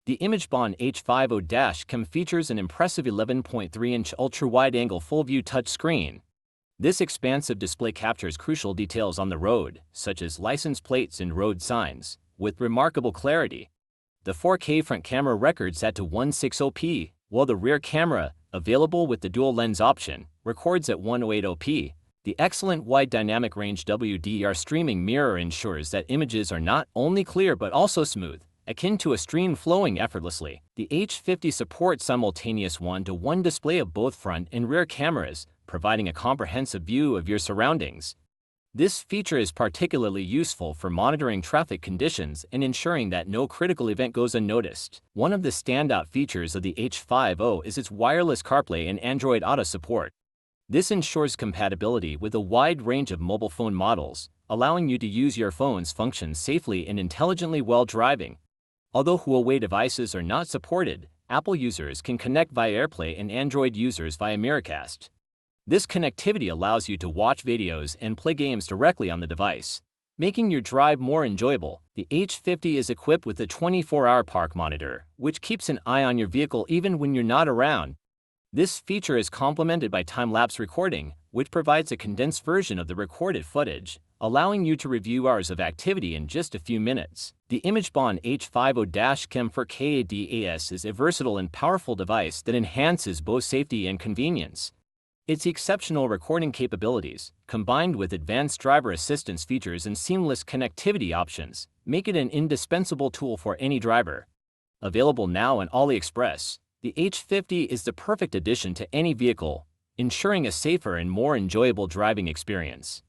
The Imagebon H50 features an impressive 11.3-inch ultra-wide-angle full-view touchscreen. This expansive display captures crucial details on the road, such as license plates and road signs, with remarkable clarity. The 4K front camera records at 160p, while the rear camera, available with the dual lens option, records at 1080p. The excellent wide dynamic range WDR streaming mirror ensures that images are not only clear but also smooth, akin to a stream flowing effortlessly. The H50 supports simultaneous one-to-one display of both front and rear cameras, providing a comprehensive view of your surroundings. This feature is particularly useful for monitoring traffic conditions and ensuring that no critical event goes unnoticed. One of the standout features of the H50 is its wireless CarPlay and Android Auto support. This ensures compatibility with a wide range of mobile phone models, allowing you to use your phone's functions safely and intelligently while driving. Although Huawei devices are not supported, Apple users can connect via AirPlay and Android users via Miracast. This connectivity allows you to watch videos and play games directly on the device, making your drive more enjoyable. The H50 is equipped with a 24-hour park monitor, which keeps an eye on your vehicle even when you're not around. This feature is complemented by time-lapse recording, which provides a condensed version of the recorded footage, allowing you to review hours of activity in just a few minutes. The Imagebon H50 for ADAS is a versatile and powerful device that enhances both safety and convenience. Its exceptional recording capabilities, combined with advanced driver assistance features and seamless connectivity options, make it an indispensable tool for any driver. Available now on Aliexpress, the H50 is the perfect addition to any vehicle, ensuring a safer and more enjoyable driving experience.